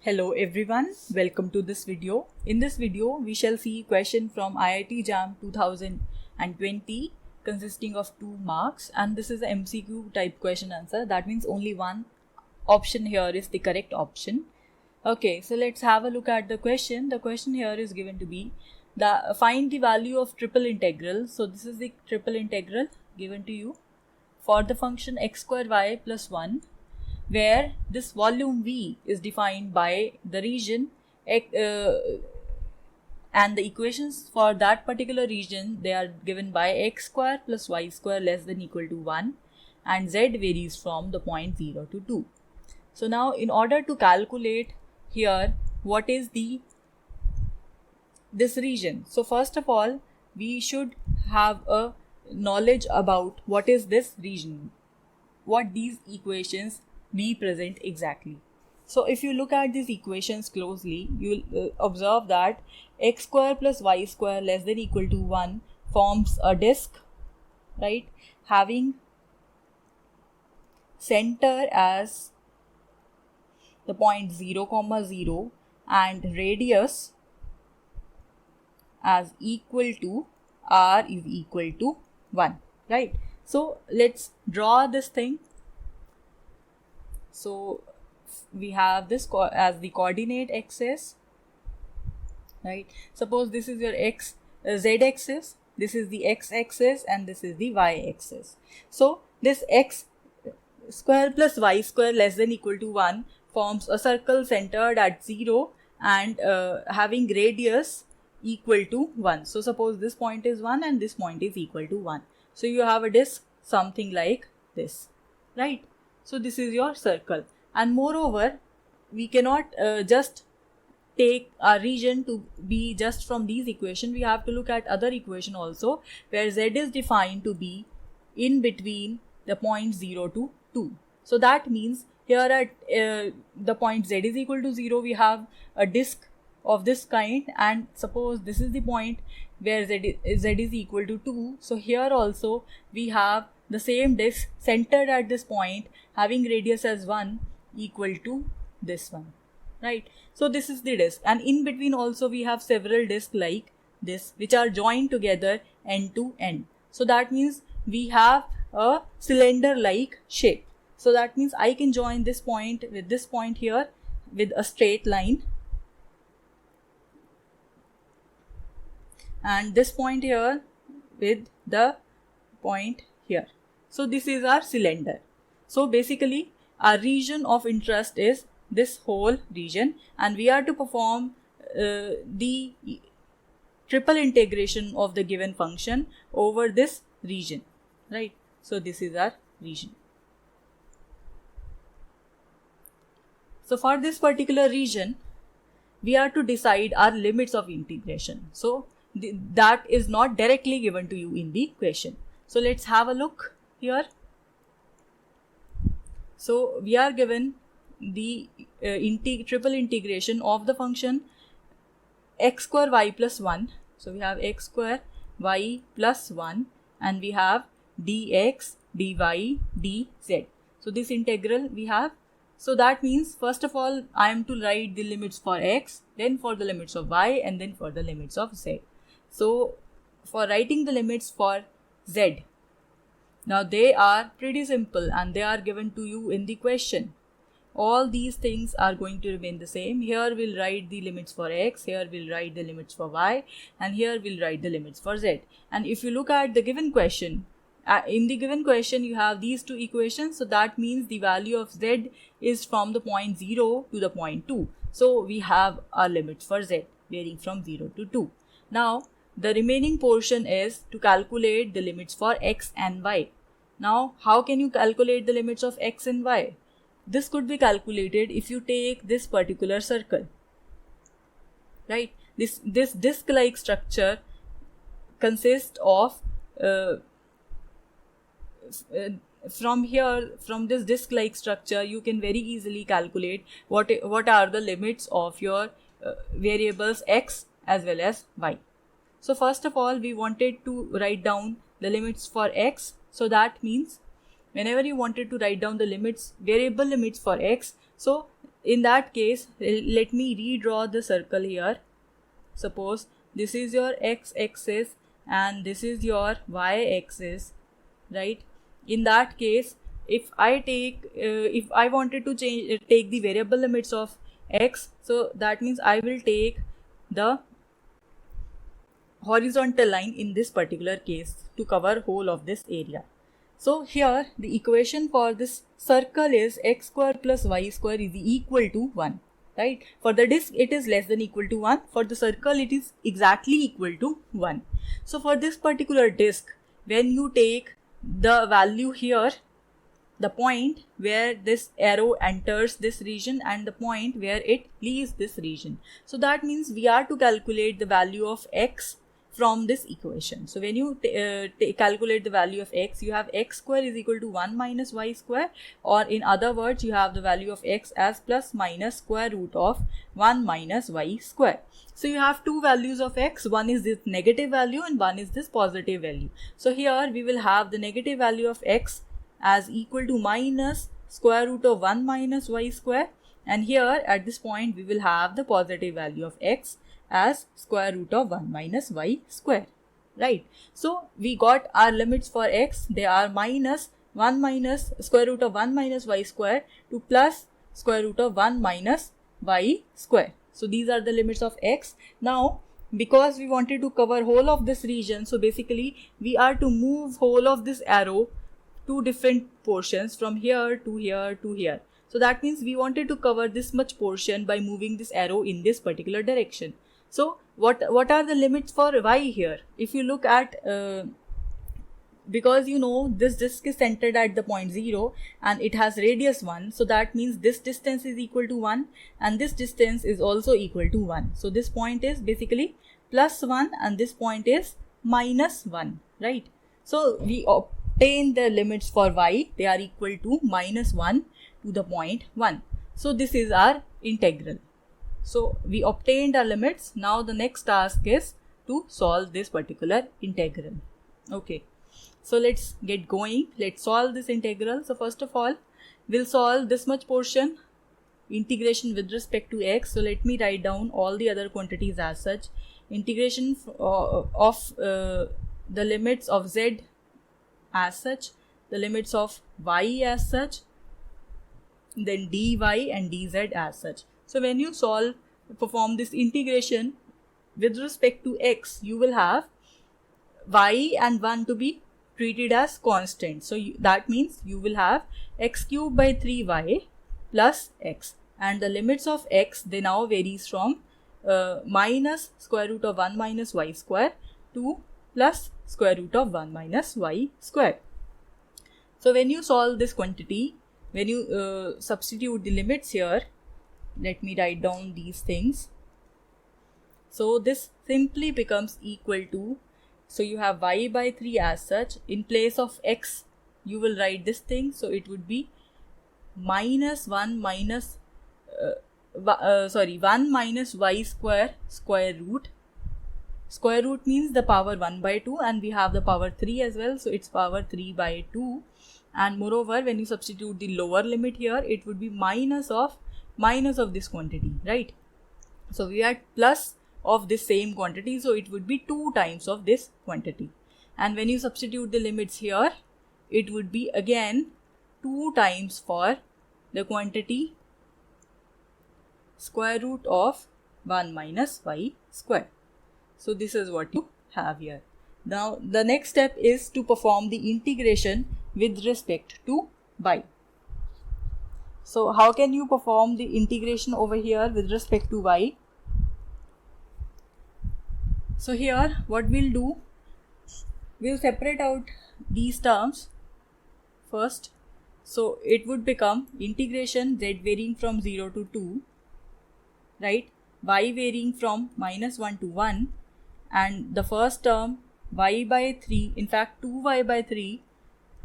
Hello everyone, welcome to this video. In this video, we shall see question from IIT-JAM 2020 consisting of 2 marks, and this is an MCQ type question answer. That means only one option here is the correct option. Okay, so let's have a look at the question. The question here is given to be find the value of triple integral. So this is the triple integral given to you for the function x square y plus 1, where this volume V is defined by the region and the equations for that particular region, they are given by x square plus y square less than equal to 1, and z varies from the point 0 to 2. So now in order to calculate here what is this region, so first of all we should have a knowledge about what is this region, what these equations represent exactly. So if you look at these equations closely, you will observe that x square plus y square less than equal to 1 forms a disk, right, having center as the point 0, 0 and radius as equal to r is equal to 1, right? So let's draw this thing. So we have this as the coordinate axis, right? Suppose this is your z axis, this is the x axis, and this is the y axis. So this x square plus y square less than equal to 1 forms a circle centered at 0 and having radius equal to 1. So suppose this point is 1 and this point is equal to 1. So you have a disk something like this, right? So this is your circle, and moreover we cannot just take a region to be just from these equations. We have to look at other equation also, where z is defined to be in between the point 0 to 2. So that means here at the point z is equal to 0, we have a disk of this kind, and suppose this is the point where z is equal to 2. So here also we have the same disk centered at this point having radius as 1 equal to this one, right? So this is the disk, and in between also we have several disks like this which are joined together end to end. So that means we have a cylinder like shape. So that means I can join this point with this point here with a straight line, and this point here with the point here. So this is our cylinder. So basically our region of interest is this whole region, and we are to perform the triple integration of the given function over this region, right? So this is our region. So for this particular region, we are to decide our limits of integration. So that is not directly given to you in the question. So let's have a look here. So we are given the triple integration of the function x square y plus 1. So we have x square y plus 1, and we have dx, dy, dz. So this integral we have. So that means first of all I am to write the limits for x, then for the limits of y, and then for the limits of z. So for writing the limits for z, now they are pretty simple and they are given to you in the question. All these things are going to remain the same. Here we'll write the limits for x, here we'll write the limits for y, and here we'll write the limits for z. And if you look at the given question, in the given question you have these two equations. So that means the value of z is from the point 0 to the point 2. So we have our limits for z varying from 0 to 2. Now the remaining portion is to calculate the limits for x and y. Now how can you calculate the limits of x and y? This could be calculated if you take this particular circle, right? This disc-like structure consists of from this disc-like structure you can very easily calculate what are the limits of your variables x as well as y. So first of all we wanted to write down the limits for x. So that means whenever you wanted to write down the limits, variable limits for x, so in that case, let me redraw the circle here. Suppose this is your x-axis and this is your y-axis, right? In that case, if I wanted to take the variable limits of x, so that means I will take the horizontal line in this particular case to cover whole of this area. So here the equation for this circle is x square plus y square is equal to 1, right? For the disk it is less than equal to 1, for the circle it is exactly equal to 1. So for this particular disk, when you take the value here, the point where this arrow enters this region and the point where it leaves this region, so that means we are to calculate the value of x from this equation. So when you calculate the value of x, you have x square is equal to 1 minus y square, or in other words you have the value of x as plus minus square root of 1 minus y square. So you have two values of x, one is this negative value and one is this positive value. So here we will have the negative value of x as equal to minus square root of 1 minus y square, and here at this point we will have the positive value of x as square root of 1 minus y square, right? So we got our limits for x, they are minus 1 minus square root of 1 minus y square to plus square root of 1 minus y square. So these are the limits of x. Now because we wanted to cover whole of this region, so basically we are to move whole of this arrow two different portions from here to here to here. So that means we wanted to cover this much portion by moving this arrow in this particular direction. So what are the limits for y here? If you look at because you know this disk is centered at the point 0 and it has radius 1, so that means this distance is equal to 1 and this distance is also equal to 1. So this point is basically plus 1 and this point is minus 1, right? So we obtain the limits for y, they are equal to minus 1 to the point 1. So this is our integral. So we obtained our limits. Now the next task is to solve this particular integral. Okay, so let's get going. Let's solve this integral. So first of all, we'll solve this much portion, integration with respect to x. So let me write down all the other quantities as such. Integration of the limits of z as such, the limits of y as such, then dy and dz as such. So when you perform this integration with respect to x, you will have y and 1 to be treated as constant. So that means you will have x cubed by 3y plus x, and the limits of x, they now varies from minus square root of 1 minus y square to plus square root of 1 minus y square. So when you solve this quantity, when you substitute the limits here, let me write down these things. So this simply becomes equal to, so you have y by 3 as such. In place of x, you will write this thing. So it would be minus 1 minus 1 minus y square square root. Square root means the power 1 by 2 and we have the power 3 as well. So it's power 3 by 2. And moreover, when you substitute the lower limit here, it would be minus of this quantity, right? So we had plus of this same quantity, so it would be 2 times of this quantity. And when you substitute the limits here, it would be again 2 times for the quantity square root of 1 minus y square. So this is what you have here. Now the next step is to perform the integration with respect to y. So how can you perform the integration over here with respect to y? So here what we'll do, we'll separate out these terms first. So it would become integration z varying from 0 to 2, right? Y varying from minus 1 to 1, and the first term y by 3, in fact 2y by 3,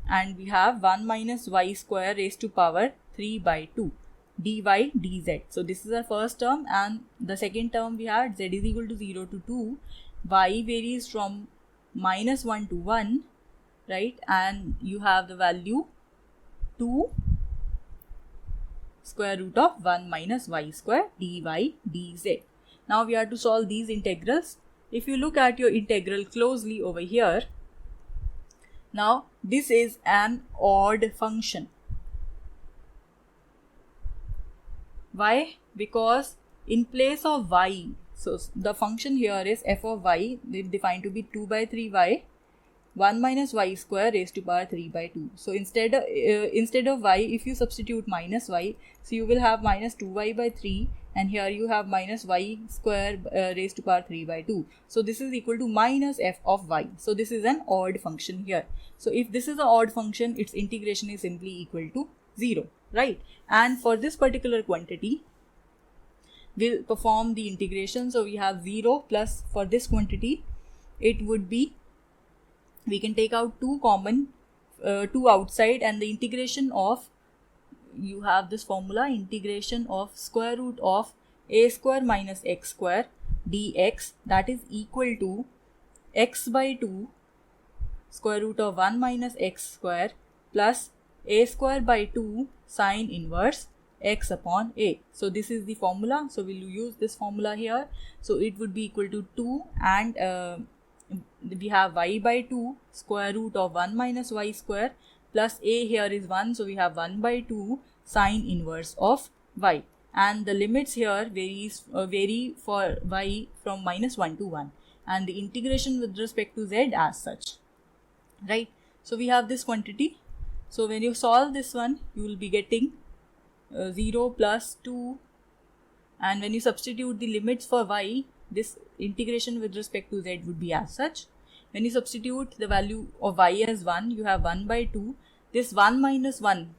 and we have 1 minus y square raised to power 3 by 2 dy dz. So this is our first term, and the second term we had z is equal to 0 to 2, y varies from minus 1 to 1, right? And you have the value 2 square root of 1 minus y square dy dz. Now we have to solve these integrals. If you look at your integral closely over here, now this is an odd function. Why? Because in place of y, so the function here is f of y defined to be 2 by 3y 1 minus y square raised to power 3 by 2. So instead of y, if you substitute minus y, so you will have minus 2y by 3, and here you have minus y square raised to power 3 by 2. So this is equal to minus f of y. So this is an odd function here. So if this is an odd function, its integration is simply equal to 0, right? And for this particular quantity, we'll perform the integration. So we have 0 plus, for this quantity, it would be, we can take out 2 common, 2 outside, and the integration of, you have this formula, integration of square root of a square minus x square dx, that is equal to x by 2 square root of 1 minus x square plus a square by 2 sine inverse x upon a. So this is the formula. So we'll use this formula here. So it would be equal to 2, and we have y by 2 square root of 1 minus y square plus a here is 1, so we have 1 by 2 sine inverse of y, and the limits here vary for y from minus 1 to 1, and the integration with respect to z as such, right? So we have this quantity. So when you solve this one, you will be getting 0 plus 2, and when you substitute the limits for y, this integration with respect to z would be as such. When you substitute the value of y as 1, you have 1 by 2. This 1 minus 1,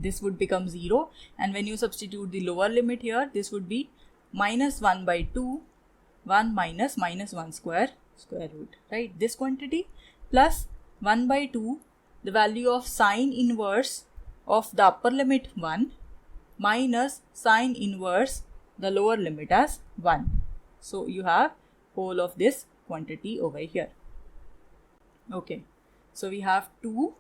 this would become 0. And when you substitute the lower limit here, this would be minus 1 by 2, 1 minus minus 1 square root, right? This quantity plus 1 by 2, the value of sine inverse of the upper limit 1 minus sine inverse the lower limit as 1. So you have whole of this quantity over here. Okay, so we have 2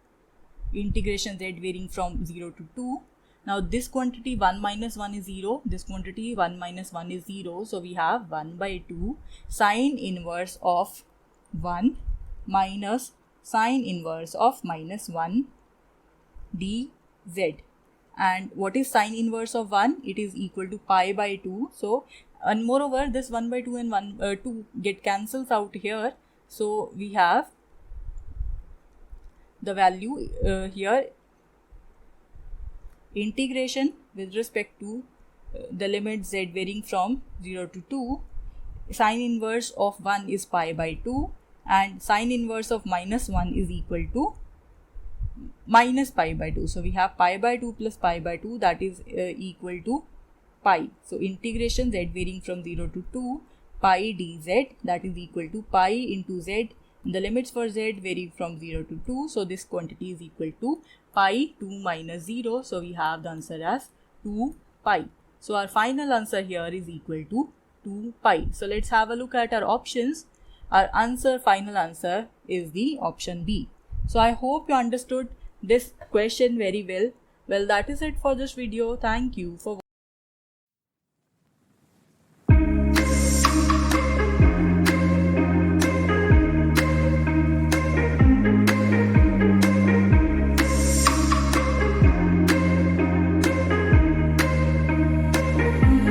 integration z varying from 0 to 2. Now this quantity 1 minus 1 is 0, this quantity 1 minus 1 is 0, so we have 1 by 2 sine inverse of 1 minus sine inverse of minus 1 dz. And what is sine inverse of 1? It is equal to pi by 2. So, and moreover, this 1 by 2 and 2 get cancels out here. So, we have the value here, integration with respect to the limit z varying from 0 to 2. Sine inverse of 1 is pi by 2, and sine inverse of minus 1 is equal to minus pi by 2. So we have pi by 2 plus pi by 2, that is equal to pi. So integration z varying from 0 to 2 pi dz, that is equal to pi into z. The limits for z vary from 0 to 2. So this quantity is equal to pi 2 minus 0. So we have the answer as 2 pi. So our final answer here is equal to 2 pi. So let's have a look at our options. Our final answer is the option B. So I hope you understood this question very well. Well, that is it for this video. Thank you for watching.